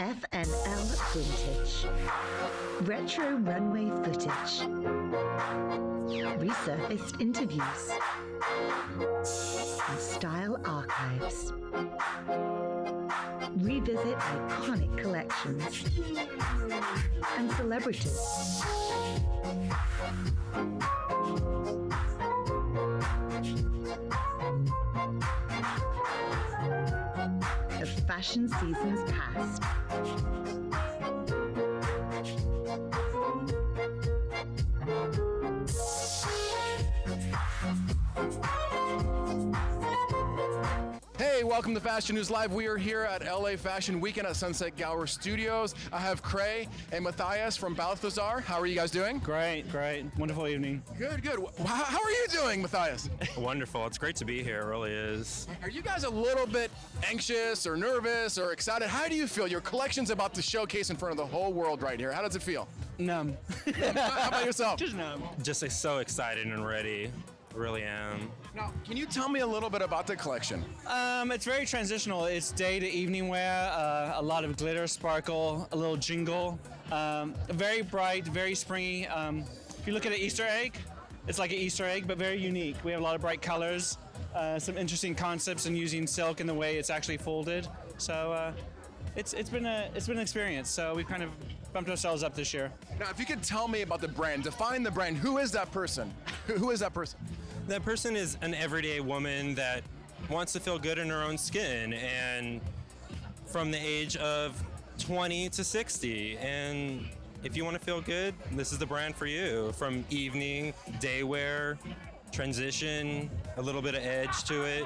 FNL Vintage. Retro runway footage. Resurfaced interviews. And style archives. Revisit iconic collections. And celebrities. Of fashion seasons past. Hey, welcome to Fashion News Live. We are here at LA Fashion Weekend at Sunset Gower Studios. I have Cray and Matthias from Balthazar. How are you guys doing? Great. Wonderful evening. Good. How are you doing, Matthias? Wonderful. It's great to be here. It really is. Are you guys a little bit anxious or nervous or excited? How do you feel? Your collection's about to showcase in front of the whole world right here. How does it feel? Numb. How about yourself? Just numb. Just so excited and ready. Really am. Now, can you tell me a little bit about the collection? It's very transitional. It's day to evening wear, a lot of glitter, sparkle, a little jingle. Very bright, very springy. If you look at an Easter egg, it's like an Easter egg, but very unique. We have a lot of bright colors, some interesting concepts in using silk in the way it's actually folded. So it's been an experience. So we've kind of bumped ourselves up this year. Now, if you could tell me about the brand, define the brand. Who is that person? Who is that person? That person is an everyday woman that wants to feel good in her own skin, and from the age of 20 to 60. And if you want to feel good, this is the brand for you. From evening, day wear, transition, a little bit of edge to it.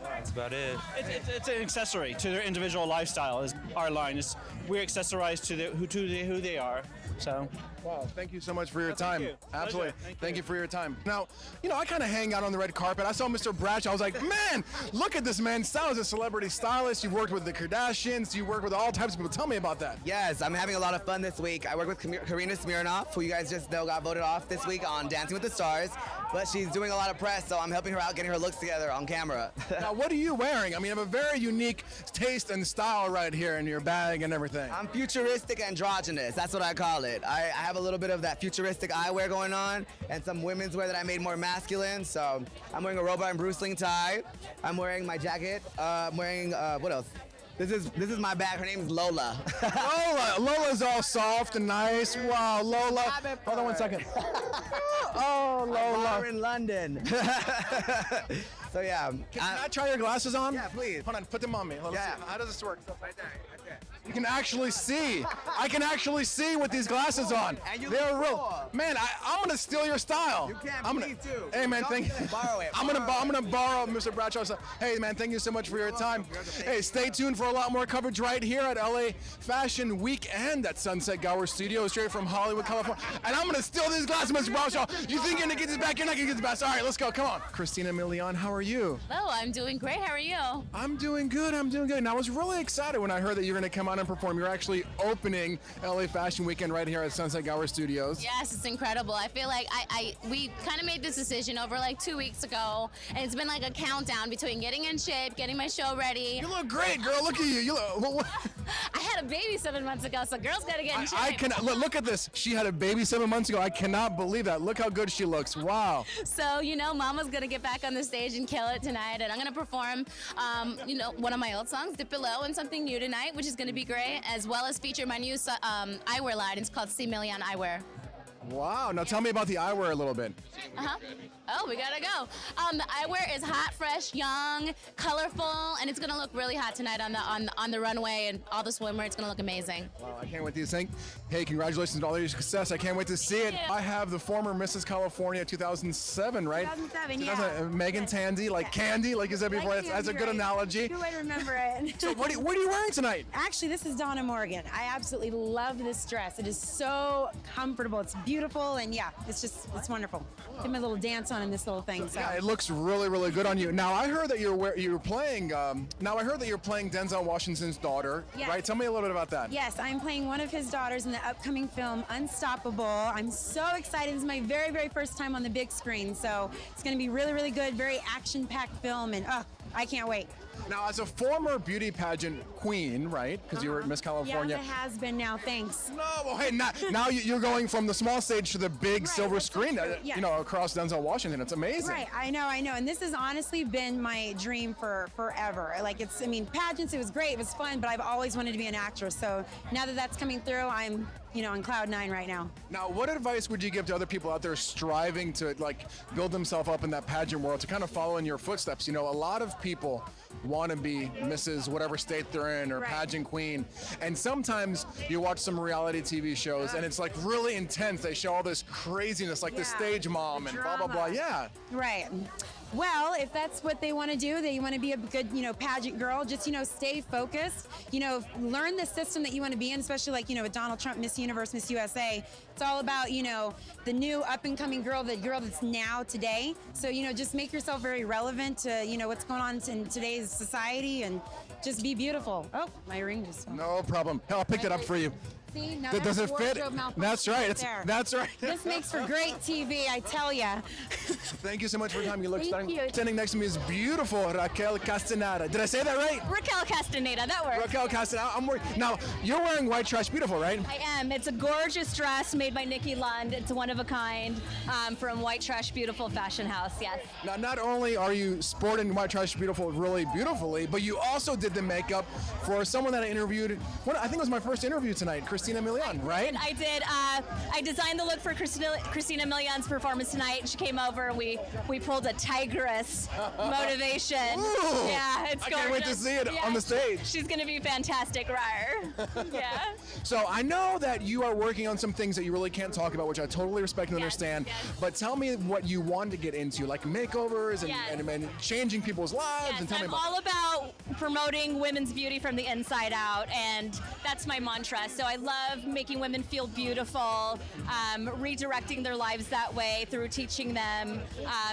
That's about it. It's an accessory to their individual lifestyle. Is our line. We're accessorized to who they are. So. Wow, thank you so much for your time. you. Absolutely. Pleasure. Thank you for your time. Now, I kind of hang out on the red carpet. I saw Mr. Bradshaw. I was like, man, look at this man's style as a celebrity stylist. You've worked with the Kardashians. You work with all types of people. Tell me about that. Yes, I'm having a lot of fun this week. I work with Karina Smirnoff, who you guys just know got voted off this week on Dancing with the Stars, but she's doing a lot of press, so I'm helping her out, getting her looks together on camera. Now, what are you wearing? I mean, you have a very unique taste and style right here in your bag and everything. I'm futuristic androgynous. That's what I call it. I have a little bit of that futuristic eyewear going on and some women's wear that I made more masculine. So I'm wearing a Robot and Bruceling tie. I'm wearing my jacket. I'm wearing, what else? This is my bag. Her name is Lola. Lola's all soft and nice. Wow, Lola. Hold on one second. Oh, Lola. We're in London. So yeah. Can I try your glasses on? Yeah, please. Hold on, put them on me. Let's Yeah. see. How does this work? Right there. You can actually see. I can actually see with these glasses on. And you They're look real. cool. Man, I'm gonna steal your style. You can, I'm please do. Hey man, Don't thank you. borrow it. I'm gonna borrow Mr. Bradshaw's. Hey man, thank you so much for your time. Hey, stay tuned for a lot more coverage right here at LA Fashion Weekend at Sunset Gower Studios, straight from Hollywood, California. And I'm gonna steal these glasses, Mr. Bradshaw. You think you're gonna get this back? You're not gonna get this back. All right, let's go. Come on. Christina Milian, how are you? Hello, I'm doing great. How are you? I'm doing good. And I was really excited when I heard that you're going to come out and perform. You're actually opening LA Fashion Weekend right here at Sunset Gower Studios. Yes, it's incredible. I feel like we kind of made this decision over like 2 weeks ago, and it's been like a countdown between getting in shape, getting my show ready. You look great, girl. Look at you. You look. I had a baby 7 months ago, so girls got to get in shape. I cannot look at this. She had a baby 7 months ago. I cannot believe that. Look how good she looks. Wow. So Mama's gonna get back on the stage and kill it tonight, and I'm gonna perform, one of my old songs, Dip Below, and something new tonight, which is gonna be great, as well as feature my new eyewear line. It's called C Million Eyewear. Wow. Now tell me about the eyewear a little bit. Oh, we gotta go. The eyewear is hot, fresh, young, colorful, and it's gonna look really hot tonight on the runway and all the swimwear. It's gonna look amazing. Wow, I can't wait to sing. Hey, congratulations on all your success. I can't wait to see it. Thank you. I have the former Mrs. California 2007, right? 2007, yeah. Megan Tandy, like candy, like you said before. That's a good analogy. Good way to remember it. So what are you wearing tonight? Actually, this is Donna Morgan. I absolutely love this dress. It is so comfortable. It's beautiful, and yeah, it's wonderful. Give me a little dance on in this little thing. So. Yeah, it looks really, really good on you. Now I heard that you're playing. Denzel Washington's daughter. Yes. Right? Tell me a little bit about that. Yes, I'm playing one of his daughters in the upcoming film Unstoppable. I'm so excited. This is my very, very first time on the big screen, so it's going to be really, really good. Very action-packed film, and I can't wait. Now, as a former beauty pageant queen, right? Because you were Miss California. Yeah, it has been now. Thanks. No, well, hey, now you're going from the small stage to the big silver that's screen, true, yes. across Denzel Washington. It's amazing. Right, I know. And this has honestly been my dream for forever. Like, pageants, it was great, it was fun, but I've always wanted to be an actress. So now that that's coming through, I'm, on cloud nine right now. Now, what advice would you give to other people out there striving to, build themselves up in that pageant world to kind of follow in your footsteps? A lot of people want to be Mrs. whatever state they're in or Right. pageant queen. And sometimes you watch some reality TV shows and it's really intense. They show all this craziness, like the Yeah, stage mom the and blah, blah, blah. drama. Yeah. Right. Well, if that's what they want to do, they want to be a good, pageant girl, just, stay focused, learn the system that you want to be in, especially with Donald Trump, Miss Universe, Miss USA. It's all about, the new up and coming girl, the girl that's now today. So, just make yourself very relevant to, what's going on in today's society and just be beautiful. Oh, my ring just fell. No problem. Hell, I'll pick it up for you. See, now Does that's it fit? wardrobe malfunction That's right. right there. That's right. This makes for great TV, I tell ya. Thank you so much for your time. You look Thank stunning. you. Standing next to me is beautiful Raquel Castaneda. Did I say that right? Raquel Castaneda, that works. Raquel Castaneda. Now, you're wearing white trash beautiful, right? I am. It's a gorgeous dress made by Nikki Lund. It's one of a kind from White Trash Beautiful Fashion House, yes. Now, not only are you sporting white trash beautiful really beautifully, but you also did the makeup for someone that I interviewed. I think it was my first interview tonight, Christina Milian, right? I did. I designed the look for Christina Milian's performance tonight. She came over and we pulled a tigress motivation. Ooh, Yeah, it's gorgeous. I can't wait to see it on the stage. She's going to be fantastic, Rar. Yeah. So I know that you are working on some things that you really can't talk about, which I totally respect and Yes, understand. yes. But tell me what you want to get into, like makeovers and, Yes. and changing people's lives. Yes, and tell me I'm about all about promoting women's beauty from the inside out, and that's my mantra. So I love making women feel beautiful, redirecting their lives that way through teaching them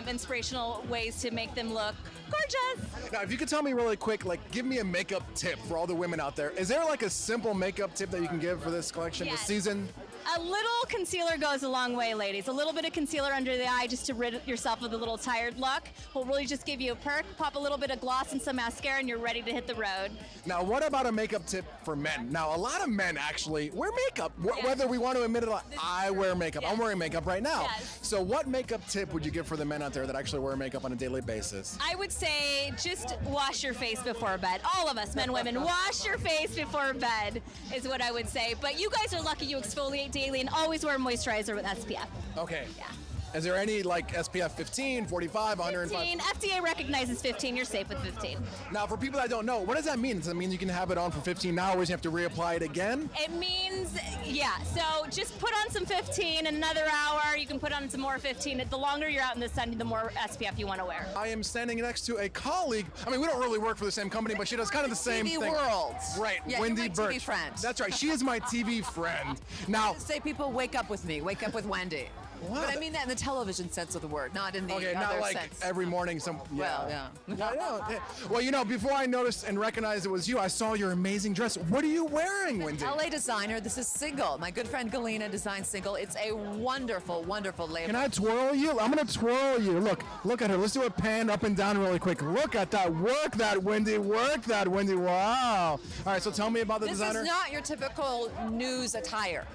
inspirational ways to make them look gorgeous. Now, if you could tell me really quick, give me a makeup tip for all the women out there. Is there a simple makeup tip that you can give for this collection, this Yes. season? A little concealer goes a long way, ladies. A little bit of concealer under the eye just to rid yourself of the little tired look will really just give you a perk. Pop a little bit of gloss and some mascara and you're ready to hit the road. Now, what about a makeup tip for men? Now, a lot of men actually wear makeup, Yes. whether we want to admit it or not. I wear makeup. Yes. I'm wearing makeup right now. Yes. So what makeup tip would you give for the men out there that actually wear makeup on a daily basis? I would say just wash your face before bed. All of us, men, women, wash your face before bed is what I would say. But you guys are lucky you exfoliate daily and always wear moisturizer with SPF. Okay. Yeah. Is there any SPF 15, 45, 105? 15. FDA recognizes 15. You're safe with 15. Now, for people that don't know, what does that mean? Does that mean you can have it on for 15 hours and you have to reapply it again? It means, yeah, so just put on some 15 in another hour. You can put on some more 15. The longer you're out in the sun, the more SPF you want to wear. I am standing next to a colleague. I mean, we don't really work for the same company, but she does kind of the same TV thing. world. Right, Yeah, Wendy you're my Birch. TV friend. That's right, she is my TV friend. Now, Say people wake up with me, wake up with Wendy. Wow. But I mean that in the television sense of the word, not in the okay, other not like sense. every morning. Well, yeah. I know. Yeah. Well, before I noticed and recognized it was you, I saw your amazing dress. What are you wearing, Wendy? LA designer. This is Single. My good friend Galena designed Single. It's a wonderful, wonderful label. Can I twirl you? I'm gonna twirl you. Look at her. Let's do a pan up and down really quick. Look at that. Work that, Wendy. Work that, Wendy. Wow. All right, so tell me about the This designer. is not your typical news attire.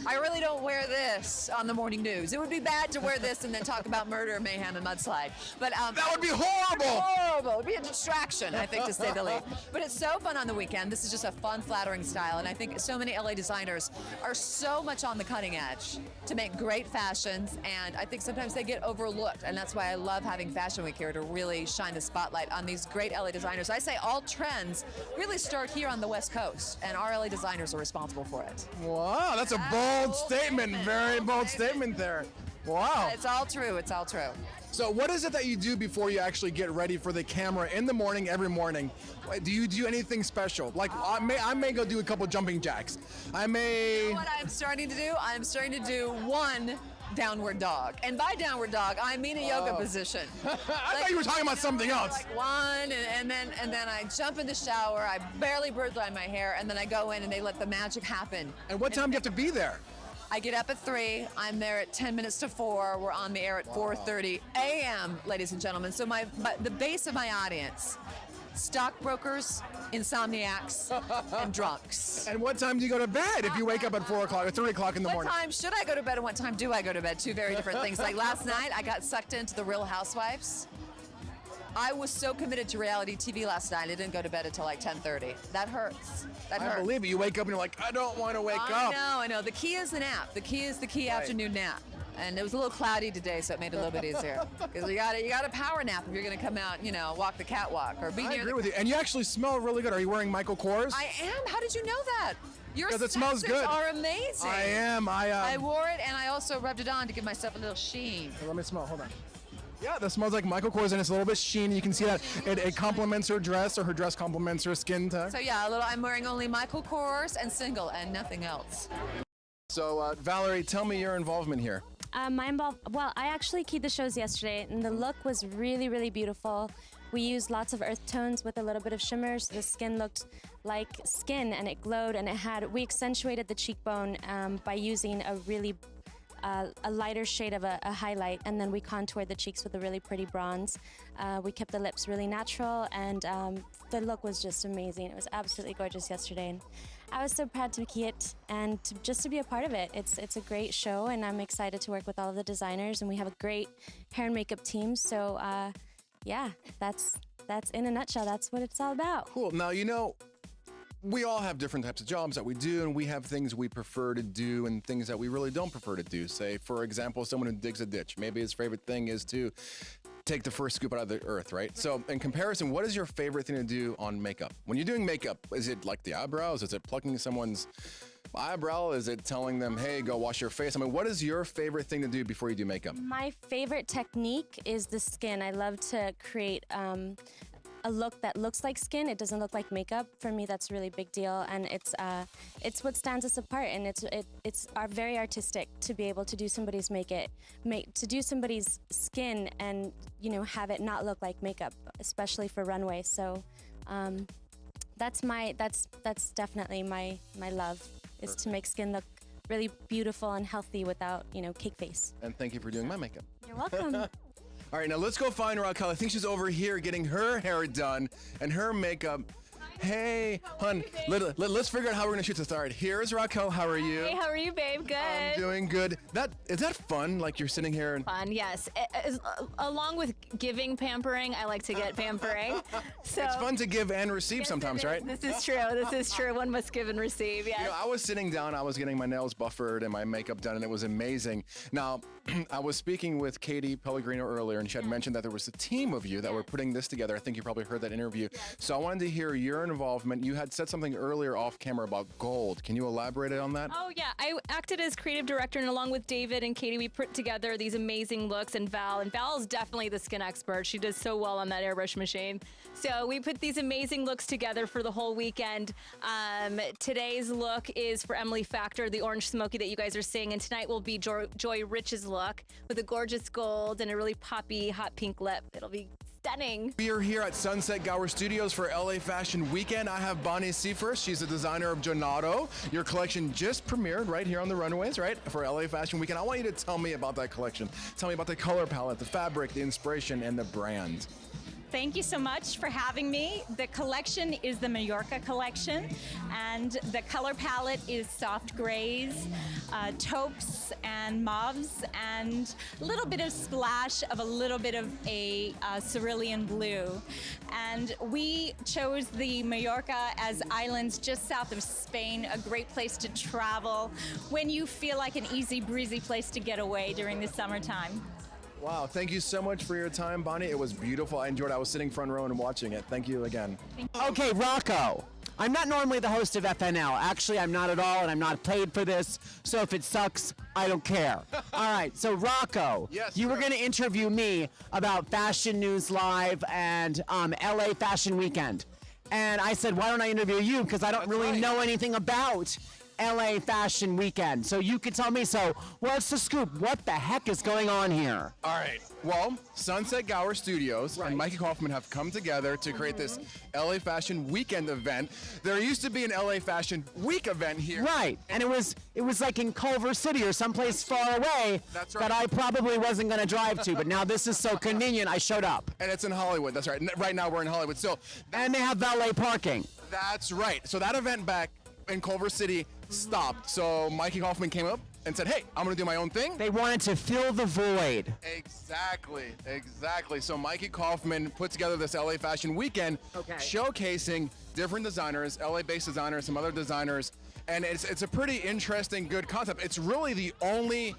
I really don't wear this on the morning news. It would be bad to wear this and then talk about murder, mayhem, and mudslide. But That would be horrible. Horrible. It'd be a distraction, I think, to say the least. But it's so fun on the weekend. This is just a fun, flattering style. And I think so many LA designers are so much on the cutting edge to make great fashions. And I think sometimes they get overlooked. And that's why I love having Fashion Week here to really shine the spotlight on these great LA designers. I say all trends really start here on the West Coast. And our LA designers are responsible for it. Wow, that's a bold statement. Very bold statement there. Wow. It's all true. It's all true. So what is it that you do before you actually get ready for the camera in the morning, every morning? Do you do anything special? Like I may go do a couple jumping jacks. I may... You know what I'm starting to do? I'm starting to do one downward dog. And by downward dog, I mean a yoga position. I thought you were talking about something else. Like one, and then I jump in the shower, I barely bird dry my hair, and then I go in and they let the magic happen. And what time do you have to be there? I get up at 3. I'm there at 10 minutes to 4. We're on the air at 4:30 a.m., ladies and gentlemen. So the base of my audience, stockbrokers, insomniacs, and drunks. And what time do you go to bed if you wake up at 4 o'clock or 3 o'clock in the What morning? time should I go to bed and what time do I go to bed? Two very different things. Like last night, I got sucked into The Real Housewives. I was so committed to reality TV last night, I didn't go to bed until like 10:30. That hurts. That I hurts. believe it. You wake up and you're like, I don't want to wake up. I know. The key is the nap. The key is the key afternoon nap. And it was a little cloudy today, so it made it a little bit easier. Because you got to power nap if you're going to come out, walk the catwalk or be I near agree the. with you. And you actually smell really good. Are you wearing Michael Kors? I am. How did you know that? Your Because it smells senses good. are amazing. I am. I wore it and I also rubbed it on to give myself a little sheen. Let me smell. Hold on. Yeah, that smells like Michael Kors, and it's a little bit sheeny. You can see that it complements her dress, or her dress complements her skin tone. So yeah, I'm wearing only Michael Kors and single and nothing else. So Valerie, tell me your involvement here. Well, I actually keyed the shows yesterday, and the look was really, really beautiful. We used lots of earth tones with a little bit of shimmer, so the skin looked like skin, and it glowed, and we accentuated the cheekbone by using a lighter shade of a highlight, and then we contoured the cheeks with a really pretty bronze. We kept the lips really natural, and the look was just amazing. It was absolutely gorgeous yesterday, and I was so proud to key it and just to be a part of it. It's a great show, and I'm excited to work with all of the designers, and we have a great hair and makeup team. So yeah, that's in a nutshell. That's what it's all about. Cool. Now, we all have different types of jobs that we do, and we have things we prefer to do and things that we really don't prefer to do. Say, for example, someone who digs a ditch. Maybe his favorite thing is to take the first scoop out of the earth, right? So in comparison, what is your favorite thing to do on makeup? When you're doing makeup, is it like the eyebrows? Is it plucking someone's eyebrow? Is it telling them, hey, go wash your face? I mean, what is your favorite thing to do before you do makeup? My favorite technique is the skin. I love to create a look that looks like skin. It doesn't look like makeup. For me, that's a really big deal, and it's what stands us apart. And it's very artistic to be able to do somebody's somebody's skin and have it not look like makeup, especially for runway. So that's definitely my love, is to make skin look really beautiful and healthy without cake face. And thank you for doing my makeup. You're welcome. All right, now let's go find Raquel. I think she's over here getting her hair done and her makeup. Hey, hun, let's figure out how we're going to shoot this. All right, here's Raquel. How are you? Hey, how are you, babe? Good. I'm doing good. Is that fun? Like you're sitting here and... Fun, yes. Along with giving pampering, I like to get pampering. So It's fun to give and receive sometimes, right? This is true. This is true. One must give and receive, yes. I was sitting down, I was getting my nails buffered and my makeup done, and it was amazing. Now, I was speaking with Katie Pellegrino earlier, and she had mentioned that there was a team of you that were putting this together. I think you probably heard that interview. So I wanted to hear your involvement. You had said something earlier off camera about gold. Can you elaborate on that? Oh, yeah. I acted as creative director, and along with David and Katie, we put together these amazing looks, and Val is definitely the skin expert. She does so well on that airbrush machine. So we put these amazing looks together for the whole weekend. Today's look is for Emily Factor, the orange smoky that you guys are seeing, and tonight will be Joy Rich's look with a gorgeous gold and a really poppy hot pink lip. It'll be stunning. We are here at Sunset Gower Studios for LA Fashion Weekend. I have Bonnie Seifert. She's the designer of Jonato. Your collection just premiered right here on the runways, right, for LA Fashion Weekend. I want you to tell me about that collection. Tell me about the color palette, the fabric, the inspiration, and the brand. Thank you so much for having me. The collection is the Mallorca collection, and the color palette is soft grays, taupes, and mauves, and a little bit of splash of a little bit of a cerulean blue. And we chose the Mallorca as islands just south of Spain, a great place to travel when you feel like an easy breezy place to get away during the summertime. Wow, thank you so much for your time, Bonnie. It was beautiful. I enjoyed it. I was sitting front row and watching it. Thank you again. Okay, Rocco. I'm not normally the host of FNL. Actually, I'm not at all, and I'm not paid for this. So if it sucks, I don't care. All right, so Rocco, you were going to interview me about Fashion News Live and LA Fashion Weekend. And I said, why don't I interview you? Because I don't really know anything about LA Fashion Weekend. So you could tell me, so what's the scoop? What the heck is going on here? All right. Well, Sunset Gower Studios and Mikey Kaufman have come together to create this LA Fashion Weekend event. There used to be an LA Fashion Week event here. Right, and it was like in Culver City or someplace far away that I probably wasn't going to drive to, but now this is so convenient, I showed up. And it's in Hollywood, that's right. Right now we're in Hollywood. So, and they have valet parking. That's right. So that event back in Culver City stopped. So Mikey Kaufman came up and said, hey, I'm going to do my own thing. They wanted to fill the void. Exactly. So Mikey Kaufman put together this LA Fashion Weekend showcasing different designers, LA-based designers, some other designers, and it's a pretty interesting, good concept. It's really the only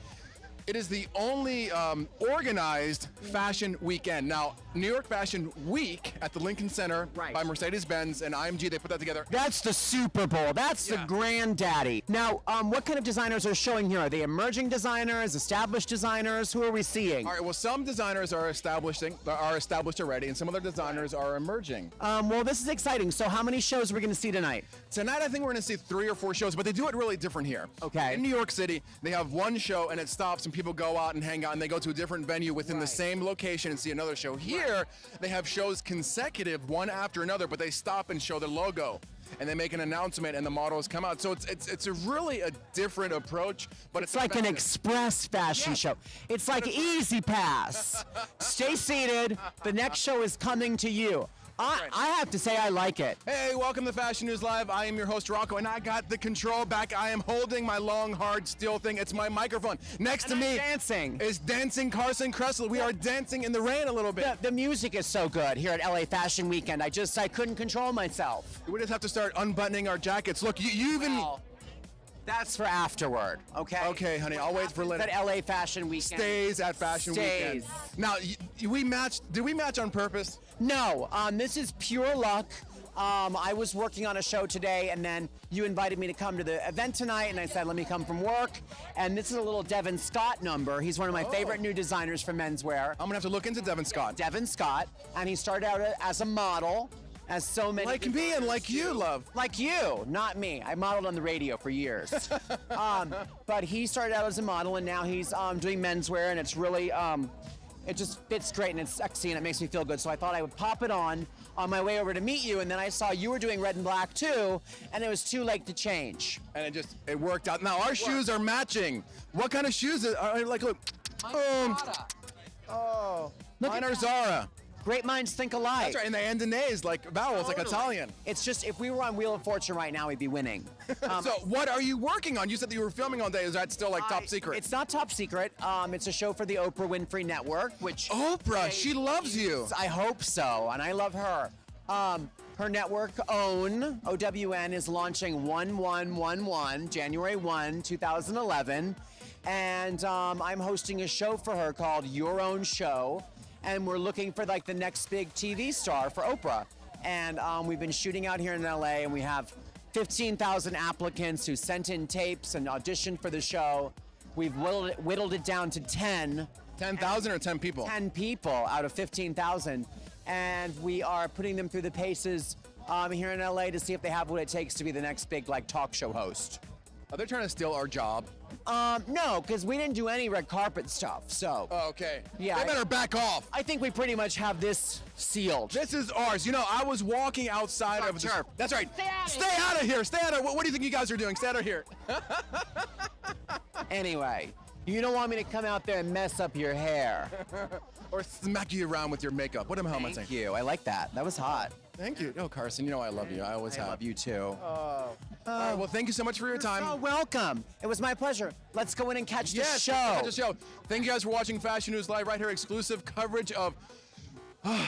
organized fashion weekend. Now, New York Fashion Week at the Lincoln Center by Mercedes-Benz and IMG, they put that together. That's the Super Bowl. That's the granddaddy. Now, what kind of designers are showing here? Are they emerging designers, established designers? Who are we seeing? All right, well, some designers are established already, and some other designers are emerging. Well, this is exciting. So how many shows are we going to see tonight? Tonight, I think we're going to see 3 or 4 shows, but they do it really different here. Okay. In New York City, they have one show, and it stops, and people go out and hang out, and they go to a different venue within the same location and see another show. Here, they have shows consecutive, one after another, but they stop and show the logo, and they make an announcement, and the models come out. So it's a really a different approach, but it's like an express fashion show. It's like Easy Pass. Stay seated. The next show is coming to you. I have to say I like it. Hey, welcome to Fashion News Live. I am your host, Rocco, and I got the control back. I am holding my long, hard steel thing. It's my microphone. Next to me is dancing Carson Kressel. We are dancing in the rain a little bit. The music is so good here at LA Fashion Weekend. I couldn't control myself. We just have to start unbuttoning our jackets. Look, you even... Well, that's for afterward, okay? Okay, honey, I'll wait for later. At LA Fashion Weekend. Stays at Fashion Weekend. Now, did we match on purpose? No, this is pure luck. I was working on a show today, and then you invited me to come to the event tonight, and I said, let me come from work. And this is a little Devin Scott number. He's one of my favorite new designers for menswear. I'm going to have to look into Devin Scott. Devin Scott, and he started out as a model. As so many like me and like you, love. Like you, not me. I modeled on the radio for years. But he started out as a model, and now he's doing menswear, and it's really, it just fits great, and it's sexy, and it makes me feel good. So I thought I would pop it on my way over to meet you, and then I saw you were doing red and black too, and it was too late to change. And it worked out. Now our shoes are matching. What kind of shoes are like? Look, mine are Zara. Great minds think alike. That's right, and they end in A's like vowels, like Italian. It's just, if we were on Wheel of Fortune right now, we'd be winning. So what are you working on? You said that you were filming all day. Is that still like top secret? It's not top secret. It's a show for the Oprah Winfrey Network, which... Oprah, she loves you. I hope so, and I love her. Her network, OWN, is launching 1/1/11, January 1, 2011. And I'm hosting a show for her called Your Own Show. And we're looking for like the next big TV star for Oprah. And we've been shooting out here in LA, and we have 15,000 applicants who sent in tapes and auditioned for the show. We've whittled it down to 10. 10,000 or 10 people? 10 people out of 15,000. And we are putting them through the paces here in LA to see if they have what it takes to be the next big like talk show host. Are they trying to steal our job? No, because we didn't do any red carpet stuff, so. Oh, okay. Yeah. They better back off. I think we pretty much have this sealed. This is ours. You know, I was walking outside of the... That's right. Stay out of here. Stay out of... What do you think you guys are doing? Stay out of here. Anyway, you don't want me to come out there and mess up your hair. Or smack you around with your makeup. What the hell am I saying? Thank you. I like that. That was hot. Thank you. Oh, Carson, you know I love you. I always have. I love you too. All right, well, thank you so much for your time. You're so welcome. It was my pleasure. Let's go in and catch the show. Catch the show. Thank you guys for watching Fashion News Live right here. Exclusive coverage of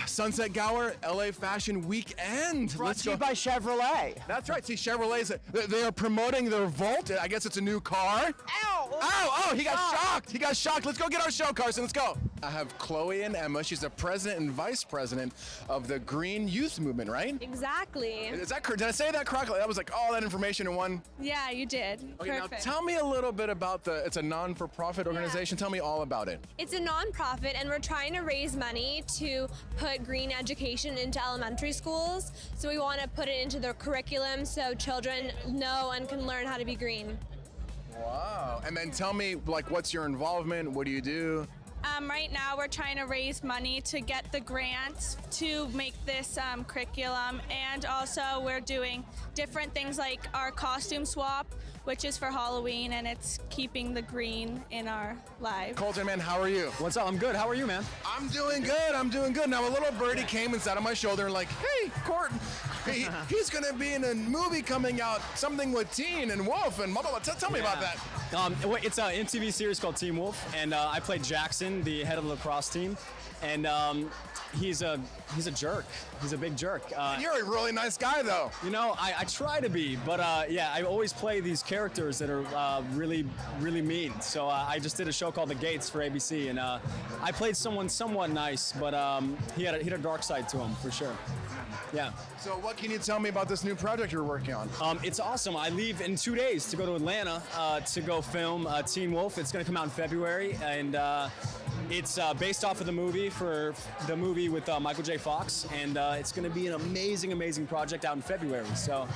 Sunset Gower LA Fashion Weekend. Brought to you by Chevrolet. That's right. See, Chevrolet's, they are promoting their Volt. I guess it's a new car. Ow! Oh, he got shocked. He got shocked. Let's go get our show, Carson. Let's go. I have Chloe and Emma. She's the president and vice president of the Green Youth Movement, right? Exactly. Is that correct? Did I say that correctly? That was like all that information in one. Yeah, you did. Okay, Perfect. now tell me a little bit about it's a non-for-profit organization. Tell me all about it. It's a nonprofit, and we're trying to raise money to put green education into elementary schools. So we want to put it into their curriculum so children know and can learn how to be green. Wow. And then tell me, like, what's your involvement? What do you do? Right now, we're trying to raise money to get the grants to make this curriculum, and also we're doing different things like our costume swap, which is for Halloween, and it's keeping the green in our lives. Colton, man, how are you? What's up? I'm good. How are you, man? I'm doing good. I'm doing good. Now, a little birdie came and sat on my shoulder and like, hey, Court, he's going to be in a movie coming out, something with Teen and Wolf and blah, blah, blah. Tell me about that. It's an MTV series called Teen Wolf, and I played Jackson, the head of the lacrosse team, and he's a jerk. He's a big jerk. You're a really nice guy, though. You know, I try to be, but yeah, I always play these characters that are really, really mean. So I just did a show called The Gates for ABC, and I played someone somewhat nice, but he had a dark side to him for sure. Yeah. So what can you tell me about this new project you're working on? It's awesome. I leave in 2 days to go to Atlanta to go film Teen Wolf. It's going to come out in February, and it's based off of the movie with Michael J. Fox, and it's going to be an amazing, amazing project out in February. So,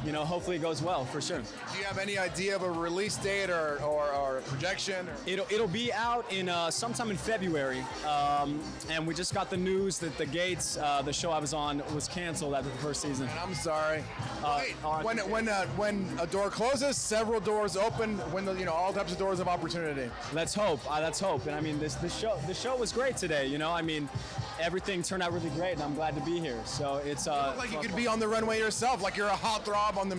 you know, hopefully it goes well for sure. Do you have any idea of a release date or a projection? It'll be out in sometime in February, and we just got the news that The Gates, the show I was on, was canceled after the first season. I'm sorry. Wait, when a door closes, several doors open. All types of doors of opportunity. Let's hope. Let's hope. And I mean, the show was great today. You know, I mean, everything turned out really great, and I'm glad to be here. So it's you look like you could be on the runway yourself, like you're a hot throb on the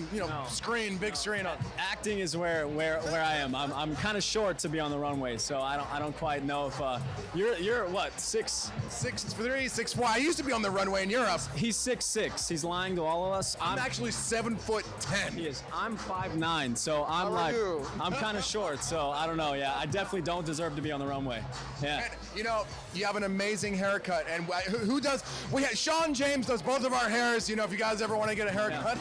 screen, big screen. Acting is where I am. I'm kind of short to be on the runway, so I don't quite know if you're what 6'3", 6'4". I used to be on the runway in Europe. He's 6'6". He's lying to all of us. I'm actually 7'10". He is. I'm 5'9", so I'm I'm kind of short. So I don't know. Yeah, I definitely don't deserve to be on the runway. Yeah. And, you have an amazing haircut, and who does? Sean James does both of our hairs. If you guys ever want to get a haircut,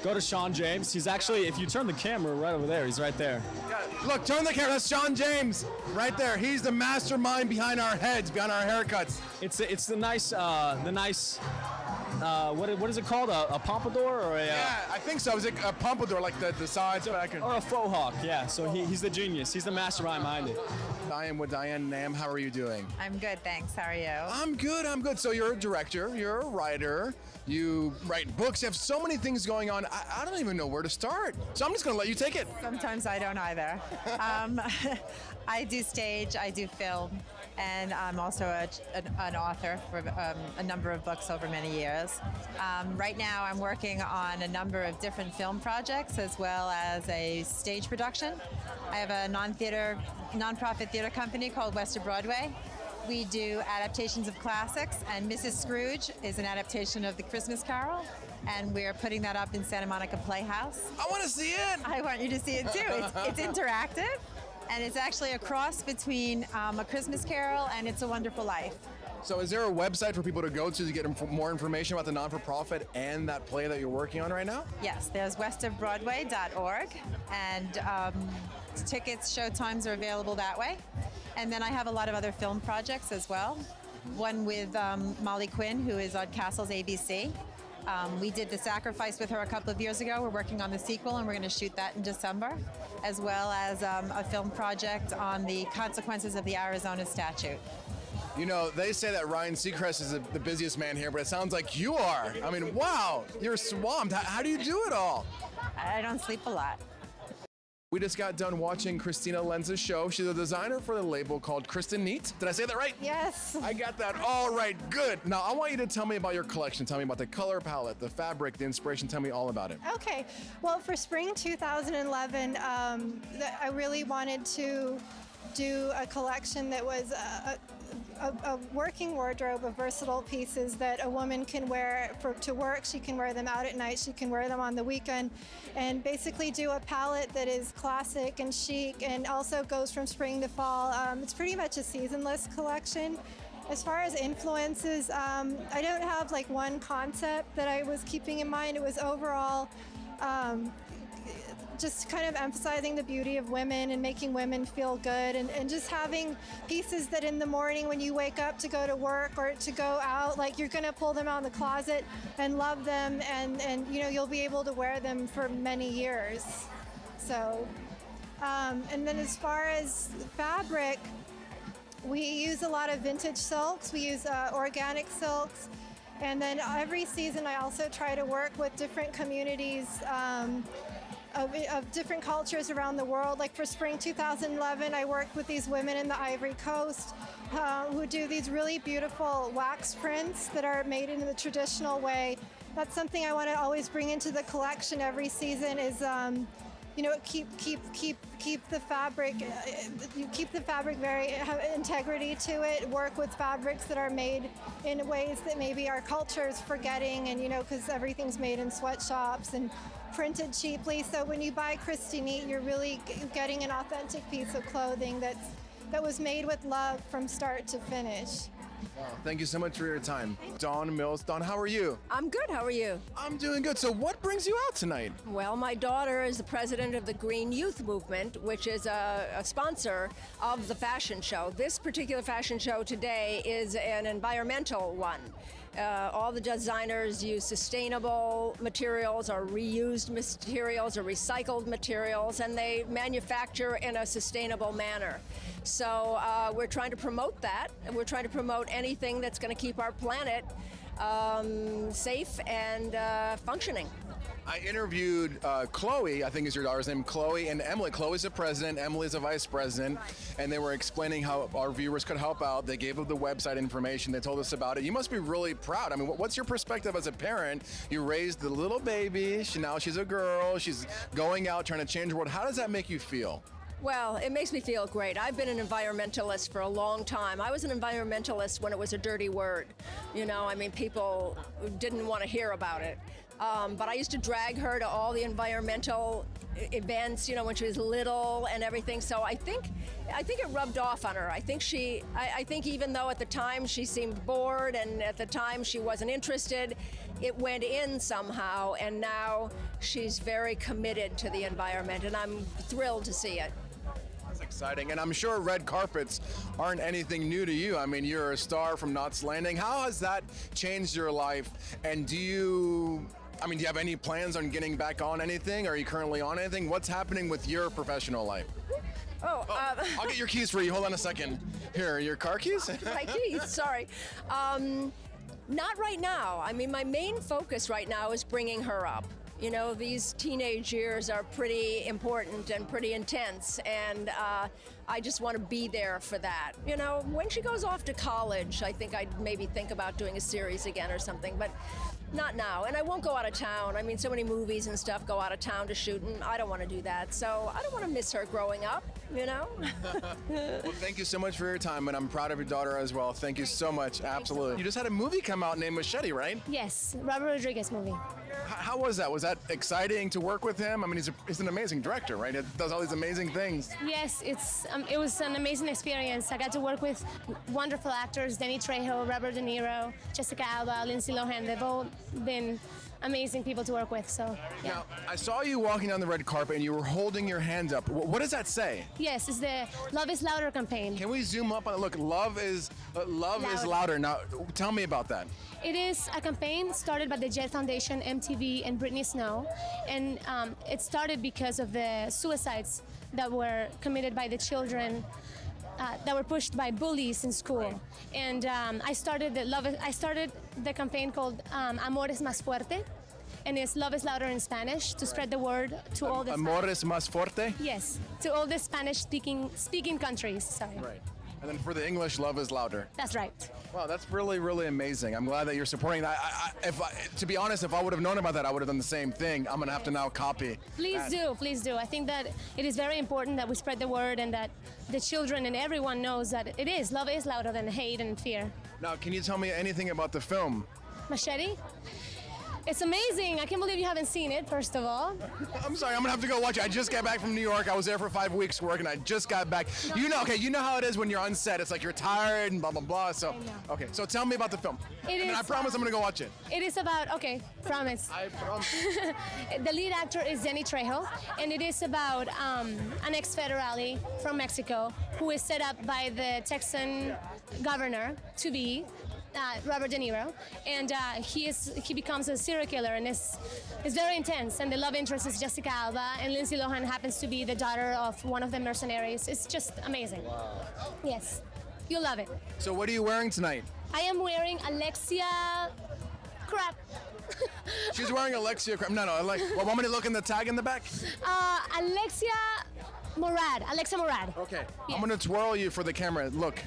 go to Sean James. He's actually, if you turn the camera right over there, he's right there. Yeah, look, turn the camera. That's Sean James right there. He's the mastermind behind our heads, behind our haircuts. It's the nice what is it called? A pompadour or a? Yeah, I think so. Is it a pompadour, like the sides back? Or a faux hawk? Yeah. So he's the genius. He's the mastermind behind it. I am with Diane Nam. How are you doing? I'm good, thanks. How are you? I'm good. So you're a director. You're a writer. You write books. You have so many things going on. I don't even know where to start. So I'm just going to let you take it. Sometimes I don't either. I do stage. I do film. And I'm also an author for a number of books over many years. Right now I'm working on a number of different film projects as well as a stage production. I have a nonprofit theater company called West of Broadway. We do adaptations of classics, and Mrs. Scrooge is an adaptation of The Christmas Carol, and we're putting that up in Santa Monica Playhouse. I want to see it! I want you to see it too. It's interactive. And it's actually a cross between A Christmas Carol and It's a Wonderful Life. So is there a website for people to go to get more information about the non-for-profit and that play that you're working on right now? Yes, there's westofbroadway.org, and tickets, show times are available that way. And then I have a lot of other film projects as well. One with Molly Quinn, who is on Castle's ABC. We did The Sacrifice with her a couple of years ago. We're working on the sequel, and we're going to shoot that in December, as well as a film project on the consequences of the Arizona statute. They say that Ryan Seacrest is the busiest man here, but it sounds like you are. I mean, wow, you're swamped. How do you do it all? I don't sleep a lot. We just got done watching Christina Lenz's show. She's a designer for the label called Kristen Neat. Did I say that right? Yes. I got that all right. Good. Now, I want you to tell me about your collection. Tell me about the color palette, the fabric, the inspiration. Tell me all about it. Okay. Well, for spring 2011, I really wanted to do a collection that was a working wardrobe of versatile pieces that a woman can wear to work. She can wear them out at night. She can wear them on the weekend, and basically do a palette that is classic and chic and also goes from spring to fall. It's pretty much a seasonless collection. As far as influences, I don't have like one concept that I was keeping in mind. It was overall just kind of emphasizing the beauty of women and making women feel good, and just having pieces that in the morning when you wake up to go to work or to go out, like you're gonna pull them out of the closet and love them, and you know, you'll be able to wear them for many years. So, and then as far as fabric, we use a lot of vintage silks. We use organic silks. And then every season I also try to work with different communities of different cultures around the world. Like for spring 2011, I worked with these women in the Ivory Coast who do these really beautiful wax prints that are made in the traditional way. That's something I want to always bring into the collection every season is, you know, keep the fabric, you keep the fabric have integrity to it, work with fabrics that are made in ways that maybe our culture is forgetting, and, you know, because everything's made in sweatshops and printed cheaply. So when you buy Christy Neat, you're really getting an authentic piece of clothing that was made with love from start to finish. Wow, thank you so much for your time. Dawn Mills. Dawn, how are you? I'm good. How are you? I'm doing good. So what brings you out tonight? Well, my daughter is the president of the Green Youth Movement, which is a sponsor of the fashion show. This particular fashion show today is an environmental one. All the designers use sustainable materials or reused materials or recycled materials, and they manufacture in a sustainable manner. So we're trying to promote that, and we're trying to promote anything that's going to keep our planet safe and functioning. I interviewed Chloe, I think is your daughter's name, Chloe, and Emily. Chloe's the president, Emily's the vice president, and they were explaining how our viewers could help out. They gave us the website information. They told us about it. You must be really proud. I mean, what's your perspective as a parent? You raised the little baby. Now she's a girl. She's going out trying to change the world. How does that make you feel? Well, it makes me feel great. I've been an environmentalist for a long time. I was an environmentalist when it was a dirty word. You know, I mean, people didn't want to hear about it. But I used to drag her to all the environmental events, you know, when she was little and everything. So I think it rubbed off on her. I think even though at the time she seemed bored and at the time she wasn't interested, it went in somehow, and now she's very committed to the environment, and I'm thrilled to see it. That's exciting, and I'm sure red carpets aren't anything new to you. I mean, you're a star from Knots Landing. How has that changed your life, and do you have any plans on getting back on anything? Are you currently on anything? What's happening with your professional life? I'll get your keys for you. Hold on a second. Here, your car keys? My keys, sorry. Not right now. I mean, my main focus right now is bringing her up. You know, these teenage years are pretty important and pretty intense, and I just want to be there for that. You know, when she goes off to college, I think I'd maybe think about doing a series again or something, but not now. And I won't go out of town. I mean, so many movies and stuff go out of town to shoot, and I don't want to do that. So I don't want to miss her growing up, you know? Well, thank you so much for your time, and I'm proud of your daughter as well. Thank you so much. Absolutely. You just had a movie come out named Machete, right? Yes, Robert Rodriguez movie. How was that? Was that exciting to work with him? I mean, he's an amazing director, right? It does all these amazing things. Yes, it was an amazing experience. I got to work with wonderful actors, Danny Trejo, Robert De Niro, Jessica Alba, Lindsay Lohan. They've all been amazing people to work with, so yeah. Now, I saw you walking down the red carpet and you were holding your hand up. What does that say? Yes, it's the Love is Louder campaign. Can we zoom up on it? Look, love is louder. Now, tell me about that. It is a campaign started by the Jet Foundation, MTV, and Britney Snow, and it started because of the suicides that were committed by the children that were pushed by bullies in school. Right. And I started the campaign called Amor es más fuerte, and it's Love is Louder in Spanish, to spread the word to all the Amor es más fuerte? Yes, to all the Spanish-speaking countries. Sorry. Right. And then for the English, Love is Louder. That's right. Wow, that's really, really amazing. I'm glad that you're supporting that. To be honest, if I would have known about that, I would have done the same thing. I'm going to have to now copy. Please do. I think that it is very important that we spread the word and that the children and everyone knows that it is. Love is louder than hate and fear. Now, can you tell me anything about the film? Machete? It's amazing. I can't believe you haven't seen it, first of all. I'm sorry, I'm gonna have to go watch it. I just got back from New York. I was there for 5 weeks working. I just got back. You know how it is when you're on set. It's like you're tired and blah, blah, blah. So, okay, so tell me about the film. And I promise I'm gonna go watch it. It is about, okay, promise. I promise. The lead actor is Denny Trejo, and it is about an ex-federale from Mexico who is set up by the Texan governor to be Robert De Niro, and he becomes a serial killer, and it's very intense. And the love interest is Jessica Alba, and Lindsay Lohan happens to be the daughter of one of the mercenaries. It's just amazing. Wow. Yes, you'll love it. So what are you wearing tonight? I am wearing Alexia crap. She's wearing Alexia crap. No, like, well, want me to look in the tag in the back? Alexa Morad. Okay, Yes. I'm gonna twirl you for the camera. Look.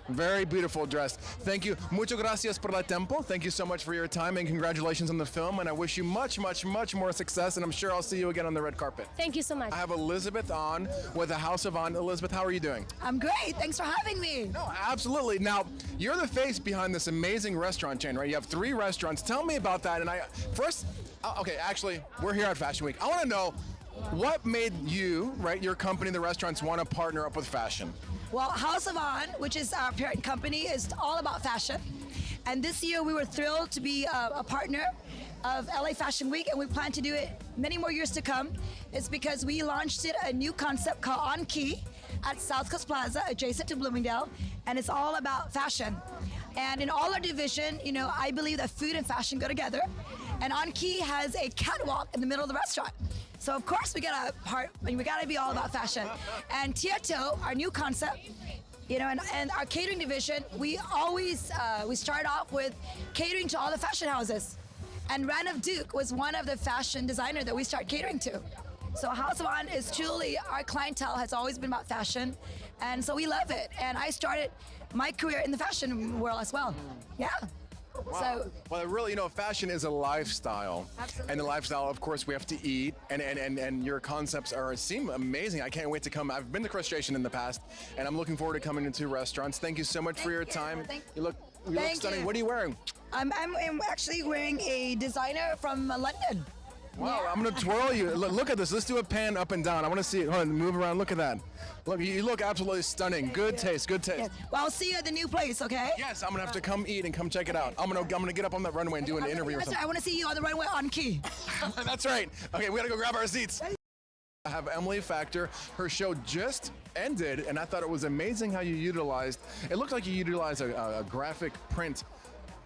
Very beautiful dress. Thank you. Mucho gracias por el tiempo. Thank you so much for your time, and congratulations on the film. And I wish you much, much, much more success. And I'm sure I'll see you again on the red carpet. Thank you so much. I have Elizabeth on with the House of On. Elizabeth, how are you doing? I'm great. Thanks for having me. No, absolutely. Now, you're the face behind this amazing restaurant chain, right? You have 3 restaurants. Tell me about that. And actually, we're here at Fashion Week. I want to know what made you, right, your company, the restaurants, want to partner up with fashion? Well, House of On, which is our parent company, is all about fashion. And this year we were thrilled to be a partner of LA Fashion Week, and we plan to do it many more years to come. It's because we launched a new concept called On Key at South Coast Plaza, adjacent to Bloomingdale, and it's all about fashion. And in all our division, I believe that food and fashion go together. And On Key has a catwalk in the middle of the restaurant. So of course we gotta be all about fashion. And Tieto, our new concept, and our catering division, we always we start off with catering to all the fashion houses. And Ran of Duke was one of the fashion designers that we start catering to. So House of On is truly, our clientele has always been about fashion, and so we love it. And I started my career in the fashion world as well. Yeah. Wow. Well, really, fashion is a lifestyle. Absolutely. And the lifestyle, of course, we have to eat. And your concepts seem amazing. I can't wait to come. I've been to Crustacean in the past, and I'm looking forward to coming into restaurants. Thank you so much for your time. You look stunning. What are you wearing? I'm actually wearing a designer from London. Wow, yeah. I'm gonna twirl you. Look at this. Let's do a pan up and down. I want to see it. Hold on, move around. Look at that. Look, you look absolutely stunning. Good taste. Good taste. Yes. Well, I'll see you at the new place, okay? Yes, I'm gonna have to come eat and come check it out. I'm gonna get up on that runway and do an interview or something. I want to see you on the runway on Key. That's right. Okay, we gotta go grab our seats. I have Emily Factor. Her show just ended, and I thought it was amazing how you utilized. It looked like you utilized a graphic print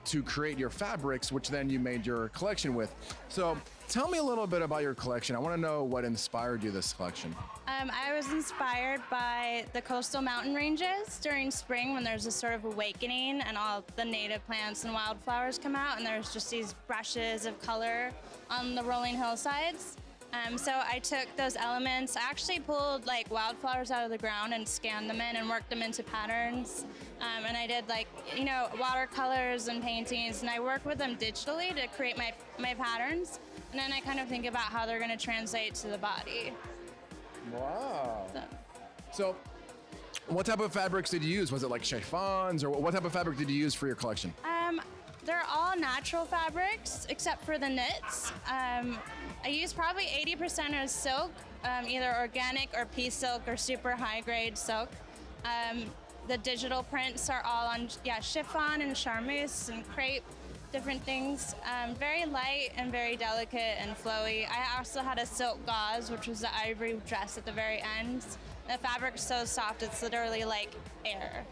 to create your fabrics, which then you made your collection with. So tell me a little bit about your collection. I want to know what inspired you this collection. I was inspired by the coastal mountain ranges during spring when there's a sort of awakening and all the native plants and wildflowers come out, and there's just these brushes of color on the rolling hillsides. So I took those elements. I actually pulled wildflowers out of the ground and scanned them in and worked them into patterns. And I did watercolors and paintings, and I work with them digitally to create my patterns. And then I kind of think about how they're going to translate to the body. Wow. So what type of fabrics did you use? Was it like chiffons, or what type of fabric did you use for your collection? They're all natural fabrics except for the knits. I use probably 80% of silk, either organic or pea silk or super high grade silk. The digital prints are all on chiffon and charmeuse and crepe, different things. Very light and very delicate and flowy. I also had a silk gauze, which was the ivory dress at the very end. The fabric's so soft, it's literally like air.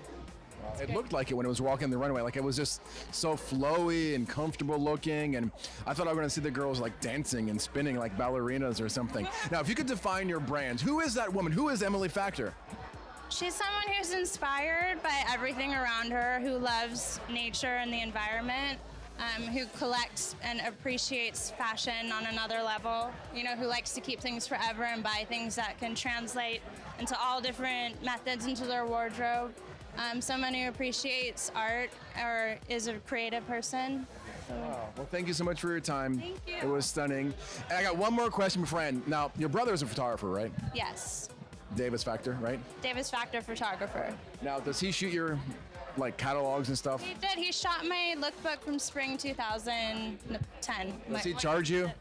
It looked like it when it was walking the runway. Like, it was just so flowy and comfortable looking, and I thought I was going to see the girls dancing and spinning like ballerinas or something. Now, if you could define your brand, who is that woman? Who is Emily Factor? She's someone who's inspired by everything around her, who loves nature and the environment, who collects and appreciates fashion on another level, who likes to keep things forever and buy things that can translate into all different methods into their wardrobe. Someone who appreciates art or is a creative person. Wow. Well, thank you so much for your time. Thank you. It was stunning. And I got one more question before I end. Now, your brother is a photographer, right? Yes. Davis Factor, right? Davis Factor photographer. Now, does he shoot your like catalogs and stuff? He did. He shot my lookbook from spring 2010. Does he charge you?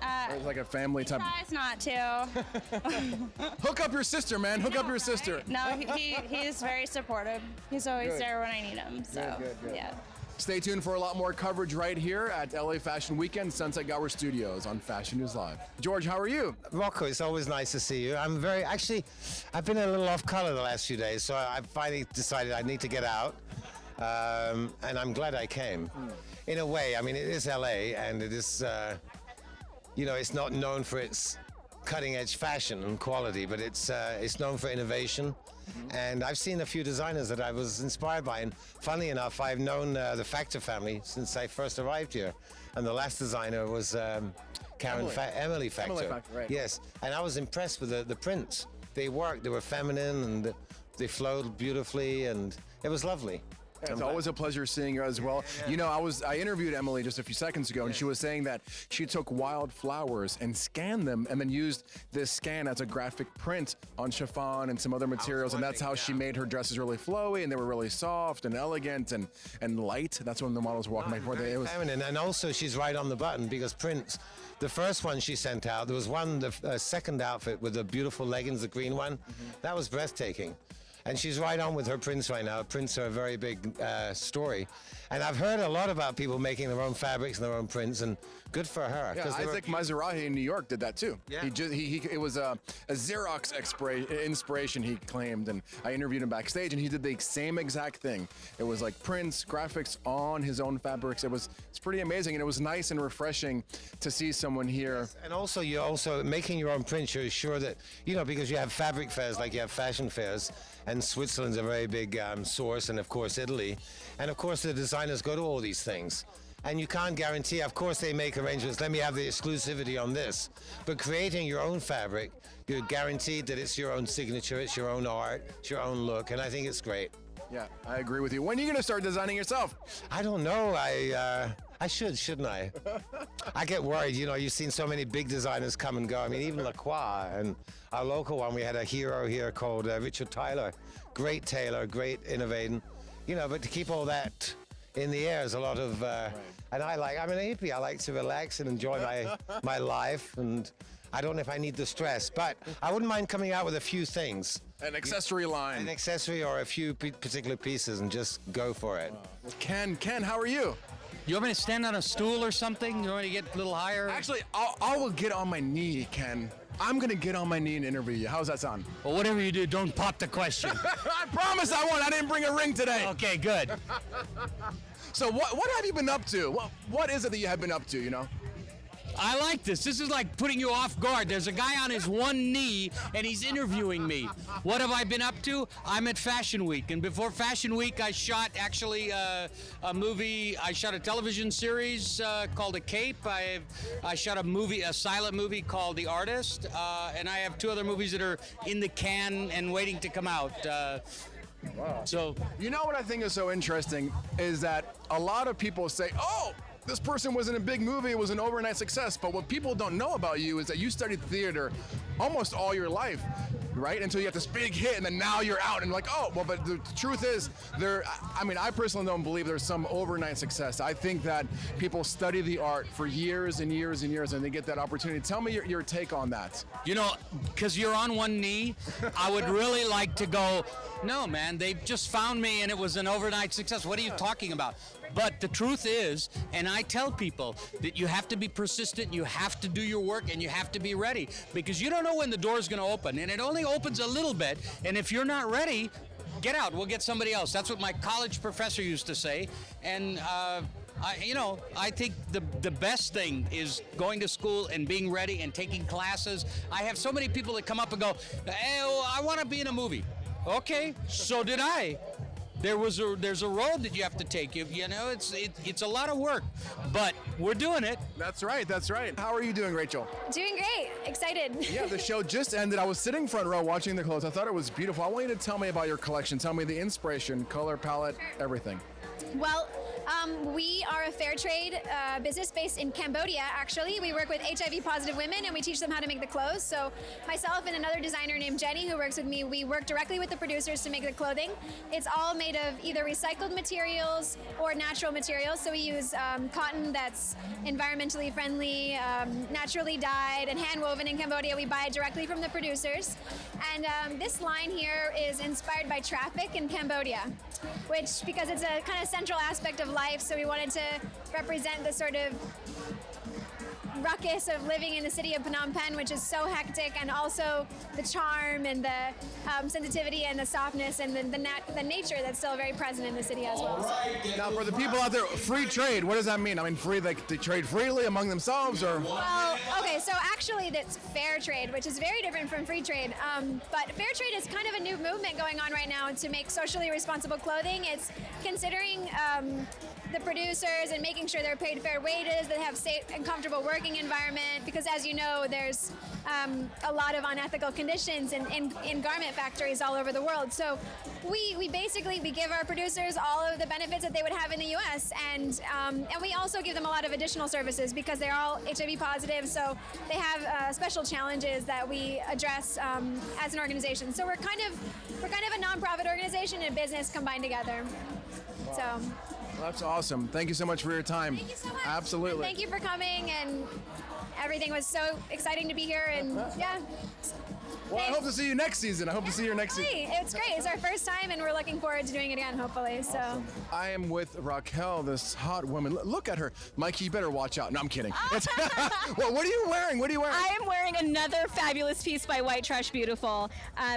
Or is it like a family type? Tries not to. Hook up your sister, man. Hook up your sister. No, he's very supportive. He's always Good. there when I need him. So Good. yeah. Stay tuned for a lot more coverage right here at LA Fashion Weekend, Sunset Gower Studios on Fashion News Live. George, how are you? Rocco, it's always nice to see you. I've been a little off color the last few days, so I finally decided I need to get out, and I'm glad I came. In a way, I mean, it is LA, and it is, it's not known for its cutting-edge fashion and quality, but it's known for innovation. And I've seen a few designers that I was inspired by, and funnily enough, I've known the Factor family since I first arrived here, and the last designer was Emily Factor. Emily Factor, right. Yes, and I was impressed with the prints. They worked, they were feminine, and they flowed beautifully, and it was lovely. It's always a pleasure seeing you as well. You know, I interviewed Emily just a few seconds ago, and she was saying that she took wild flowers and scanned them and then used this scan as a graphic print on chiffon and some other materials, and that's how she made her dresses really flowy, and they were really soft and elegant and light. That's when the models were walking back and forth. It was feminine, and also she's right on the button because prints. The first one she sent out, there was one, the second outfit with the beautiful leggings, the green one, that was breathtaking. And she's right on with her prints right now. Prints are a very big story. And I've heard a lot about people making their own fabrics and their own prints, and good for her. Yeah, Isaac Mizrahi in New York did that too. Yeah. It was a Xerox inspiration, he claimed, and I interviewed him backstage, and he did the same exact thing. It was like prints, graphics on his own fabrics. It's pretty amazing, and it was nice and refreshing to see someone here. And also, you're also making your own prints. You're sure that, because you have fabric fairs like you have fashion fairs, and Switzerland's a very big source, and of course Italy. And of course the designers go to all these things. And you can't guarantee, of course they make arrangements, let me have the exclusivity on this. But creating your own fabric, you're guaranteed that it's your own signature, it's your own art, it's your own look, and I think it's great. Yeah, I agree with you. When are you going to start designing yourself? I don't know. I shouldn't I? I get worried. You've seen so many big designers come and go. I mean, even Lacroix and our local one, we had a hero here called Richard Tyler. Great tailor, great innovating. But to keep all that in the air is a lot of... And I'm an hippie. I like to relax and enjoy my life. And I don't know if I need the stress. But I wouldn't mind coming out with a few things. An accessory line. An accessory or a few particular pieces and just go for it. Well, Ken, how are you? You want me to stand on a stool or something? You want me to get a little higher? Actually, I will get on my knee, Ken. I'm going to get on my knee and interview you. How's that sound? Well, whatever you do, don't pop the question. I promise I won't. I didn't bring a ring today. Okay, good. So what have you been up to? What is it that you have been up to, I like this. This is like putting you off guard. There's a guy on his one knee, and he's interviewing me. What have I been up to? I'm at Fashion Week, and before Fashion Week, I shot actually a movie. I shot a television series called A Cape. I shot a silent movie called The Artist, and I have 2 other movies that are in the can and waiting to come out. Wow. So, what I think is so interesting is that a lot of people say, oh, this person was in a big movie, it was an overnight success, but what people don't know about you is that you studied theater almost all your life, right? Until you get this big hit, and then now you're out, and but the truth is, I personally don't believe there's some overnight success. I think that people study the art for years and years and years, and they get that opportunity. Tell me your take on that. Because you're on one knee, I would really like to go, no, man, they just found me, and it was an overnight success. What are you talking about? But the truth is, and I tell people, that you have to be persistent, you have to do your work, and you have to be ready, because you don't know when the door is going to open, and it only opens a little bit, and if you're not ready, get out, we'll get somebody else. That's what my college professor used to say, and I think the best thing is going to school and being ready and taking classes. I have so many people that come up and go, hey, I want to be in a movie. Okay, so did I. There's a road that you have to take. It's a lot of work, but we're doing it. That's right. How are you doing, Rachel? Doing great. Excited. Yeah, the show just ended. I was sitting front row watching the clothes. I thought it was beautiful. I want you to tell me about your collection. Tell me the inspiration, color palette, everything. Well, We are a fair trade business based in Cambodia, actually. We work with HIV positive women and we teach them how to make the clothes. So myself and another designer named Jenny who works with me, we work directly with the producers to make the clothing. It's all made of either recycled materials or natural materials. So we use cotton that's environmentally friendly, naturally dyed and hand woven in Cambodia. We buy it directly from the producers. And this line here is inspired by traffic in Cambodia, which, because it's a kind of central aspect of life, so we wanted to represent the sort of ruckus of living in the city of Phnom Penh, which is so hectic, and also the charm and the sensitivity and the softness and the nature that's still very present in the city as well. Now, for the people out there, free trade, what does that mean? I mean, free, like they trade freely among themselves, or? Well, okay, so actually that's fair trade, which is very different from free trade. But fair trade is kind of a new movement going on right now to make socially responsible clothing. It's considering the producers and making sure they're paid fair wages, that have safe and comfortable working environment, because as you know, there's a lot of unethical conditions in garment factories all over the world. So we basically give our producers all of the benefits that they would have in the US, and we also give them a lot of additional services because they're all HIV positive, so they have special challenges that we address as an organization. So we're kind of a nonprofit organization and business combined together. Wow. So That's awesome. Thank you so much for your time. Thank you so much. Absolutely. Thank you for coming, and everything was so exciting to be here, and yeah. Well, I hope to see you next season. I hope to see you next season. It's great. It's our first time, and we're looking forward to doing it again, hopefully. So. I am with Raquel, this hot woman. Look at her. Mikey, you better watch out. No, I'm kidding. Well, what are you wearing? What are you wearing? I am wearing another fabulous piece by White Trash Beautiful.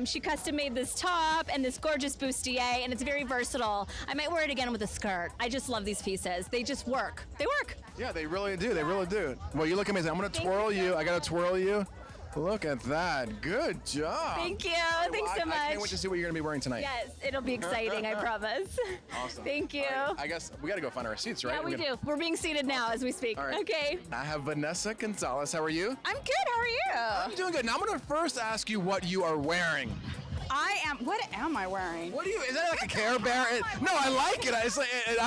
She custom made this top and this gorgeous bustier, and it's very versatile. I might wear it again with a skirt. I just love these pieces. They just work. They work. Yeah, they really do. They really do. Well, you look amazing. I'm going to twirl you. I got to twirl you. Look at that. Good job. Thank you. Thanks so much. I can't wait to see what you're going to be wearing tonight. Yes, it'll be exciting, I promise. Awesome. Thank you. Right, I guess we got to go find our seats, right? Yeah, we do. We're being seated now as we speak. All right. Okay. I have Vanessa Gonzalez. How are you? I'm good. How are you? I'm doing good. Now I'm going to first ask you what you are wearing. What am I wearing? What are you? Is that like a Care Bear? No, I like it. I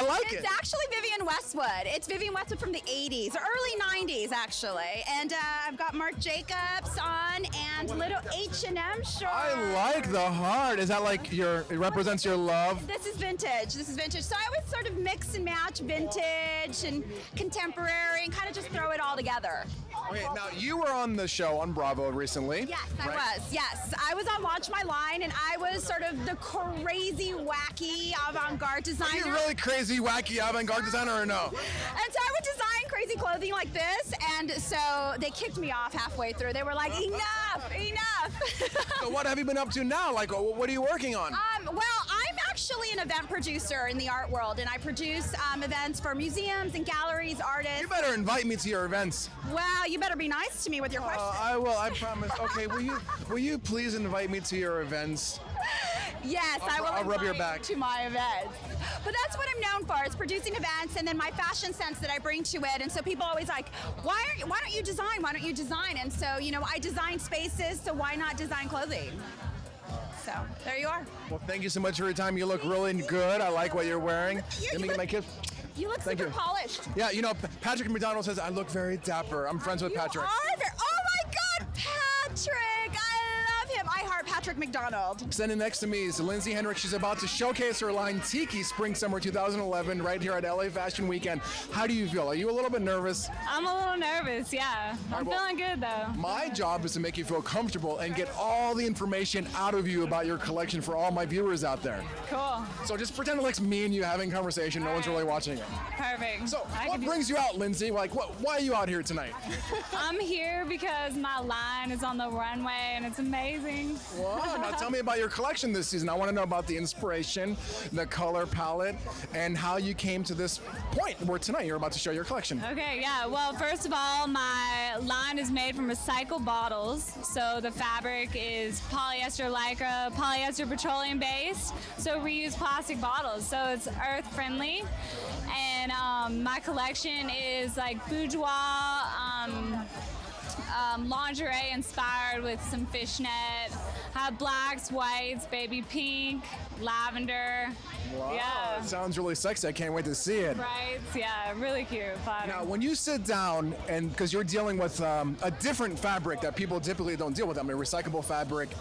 like it. It's actually Vivienne Westwood. It's Vivienne Westwood from the 80s, early 90s, actually. And I've got Marc Jacobs on and little H&M shorts. I like the heart. Is that like it represents your love? This is vintage. So I always sort of mix and match vintage and contemporary and kind of just throw it all together. Okay, now you were on the show on Bravo recently. Yes, I right? was. Yes, I was on Launch My Line, and I was sort of the crazy, wacky, avant-garde designer. Are you really crazy, wacky, avant-garde designer, or no? And so I would design crazy clothing like this, and so they kicked me off halfway through. They were like, enough. So what have you been up to now? Like, what are you working on? Well, I'm actually an event producer in the art world, and I produce events for museums and galleries, artists. You better invite me to your events. Well, you better be nice to me with your questions. I will. I promise. Okay, will you please invite me to your events? Yes, I will. I'll rub your invite back. you to my events. But that's what I'm known for, is producing events, and then my fashion sense that I bring to it. And so people always like, why don't you design? Why don't you design? And so, I design spaces, so why not design clothing? So there you are. Well, thank you so much for your time. You look really good. I like what you're wearing. Let me get my kiss. You look Thank super you. polished. Yeah, Patrick McDonald says I look very dapper. I'm friends with Patrick. Oh my God, Patrick! I love him. I heart Patrick McDonald. Standing next to me is Lindsay Hendricks. She's about to showcase her line Tiki Spring Summer 2011 right here at LA Fashion Weekend. How do you feel? Are you a little bit nervous? I'm a little nervous, yeah. I'm feeling good though. My job is to make you feel comfortable and get all the information out of you about your collection for all my viewers out there. Cool. So just pretend like it's me and you having a conversation. No one's really watching it. Perfect. So what brings you out, Lindsay? Like, why are you out here tonight? I'm here because my line is on the runway and it's amazing. Wow. Now tell me about your collection this season. I want to know about the inspiration, the color palette, and how you came to this point where tonight you're about to show your collection. Okay, yeah. Well, first of all, my line is made from recycled bottles. So the fabric is polyester lycra, polyester petroleum based. So we use plastic bottles. So it's earth friendly. And my collection is like boudoir, lingerie inspired with some fishnet, Have blacks, whites, baby pink, lavender. Wow, Yeah. it sounds really sexy. I can't wait to see it. Right? Yeah, really cute. Flattering. Now, when you sit down, and because you're dealing with a different fabric that people typically don't deal with, I mean, recyclable fabric,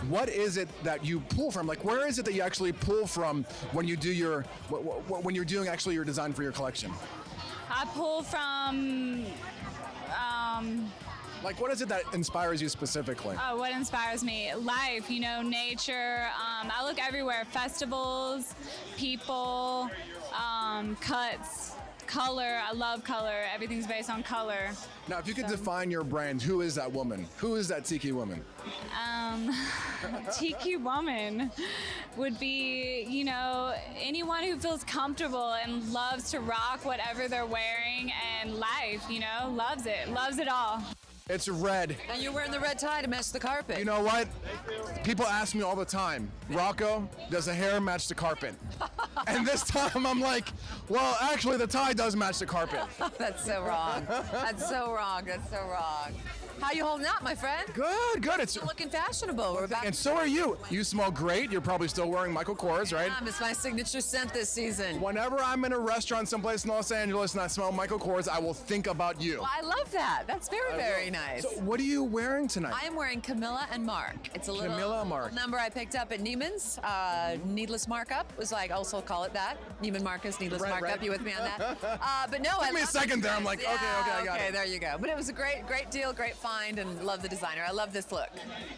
what is it that you pull from? Like, where is it that you actually pull from when you do your, when you're doing actually your design for your collection? I pull from. Like, what is it that inspires you specifically? Oh, what inspires me? Life, nature. I look everywhere. Festivals, people, cuts, color. I love color. Everything's based on color. Now, if you could define your brand, who is that woman? Who is that tiki woman? Tiki woman would be, anyone who feels comfortable and loves to rock whatever they're wearing and life, loves it all. It's red. And you're wearing the red tie to match the carpet. You know what? People ask me all the time, Rocco, does the hair match the carpet? And this time I'm like, well, actually the tie does match the carpet. That's so wrong. That's so wrong. That's so wrong. How you holding up, my friend? Good, good. It's You're looking fashionable. We're back. And so are you. You smell great. You're probably still wearing Michael Kors, right? It's my signature scent this season. Whenever I'm in a restaurant someplace in Los Angeles and I smell Michael Kors, I will think about you. Well, I love that. That's very, very nice. So what are you wearing tonight? I am wearing Camilla and Mark. It's a little Camilla and Mark. number I picked up at Neiman's. Needless markup was like, also call it that. Neiman Marcus, needless markup. right. You with me on that? But no, Took me a second there. I'm like, okay, I got it. Okay, there you go. But it was a great deal, great find, and love the designer. I love this look.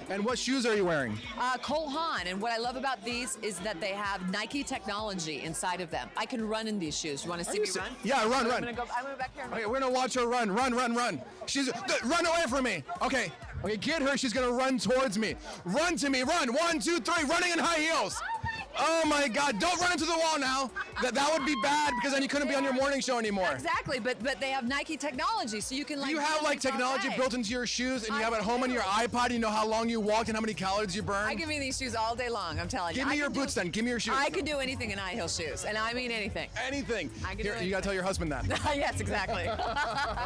And what shoes are you wearing? Cole Haan, and what I love about these is that they have Nike technology inside of them. I can run in these shoes. You want to see me run? Yeah, run. I'm gonna back here. Okay, we're gonna watch her run. She's run away from me. Okay, get her. She's gonna run towards me. Run to me. Run. 1, 2, 3. Running in high heels. Oh my God! Don't run into the wall now. That would be bad because then you couldn't be on your morning show anymore. Exactly, but they have Nike technology, so you can like. You have like technology built into your shoes, and you have it home on your iPod. You know how long you walked and how many calories you burned. I give me these shoes all day long. I'm telling you. Give me your boots then. Give me your shoes. I can do anything in high heel shoes, and I mean anything. Anything. I can do Here, anything. you gotta tell your husband that. Yes, exactly.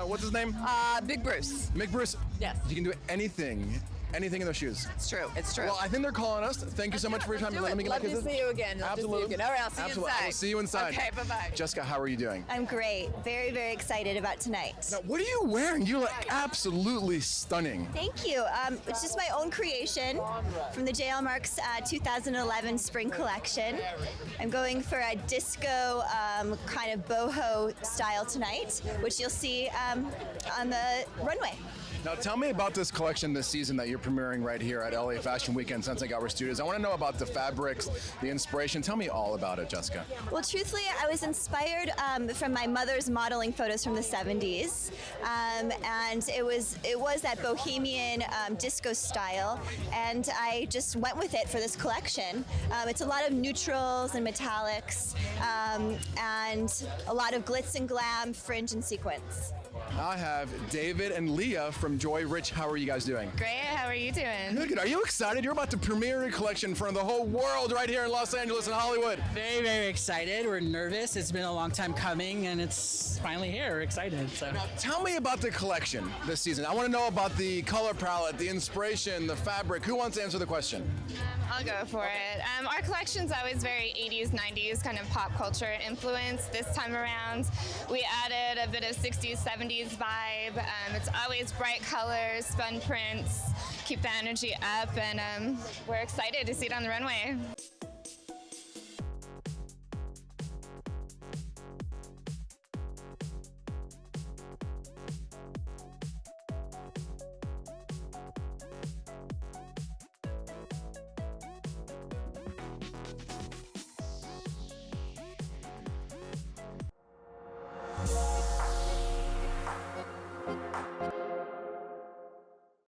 What's his name? Big Bruce. Big Bruce. Yes. You can do anything in those shoes. It's true. It's true. Well, I think they're calling us. Thank you so much for your time. Let me get Love to see you again. Absolutely. All right, I'll see you Absolutely. inside. I will see you inside. Okay, bye-bye. Jessica, how are you doing? I'm great. Very, very excited about tonight. Now, what are you wearing? You look absolutely stunning. Thank you. It's just my own creation from the JL Marks 2011 spring collection. I'm going for a disco kind of boho style tonight, which you'll see on the runway. Now, tell me about this collection this season that you're premiering right here at LA Fashion Week and Sunset Gower Studios. I want to know about the fabrics, the inspiration. Tell me all about it, Jessica. Well, truthfully, I was inspired from my mother's modeling photos from the 70s, and it was that bohemian disco style, and I just went with it for this collection. It's a lot of neutrals and metallics, and a lot of glitz and glam, fringe and sequins. I have David and Leah from Joy Rich. How are you guys doing? Great. How are you doing? Good. Are you excited? You're about to premiere your collection in front of the whole world right here in Los Angeles and Hollywood. Very, very excited. We're nervous. It's been a long time coming, and it's finally here. We're excited. So. Now, tell me about the collection this season. I want to know about the color palette, the inspiration, the fabric. Who wants to answer the question? I'll go for it. Our collection's always very 80s, 90s kind of pop culture influence. This time around, we added a bit of 60s, 70s vibe. It's always bright colors, fun prints, keep the energy up, and we're excited to see it on the runway.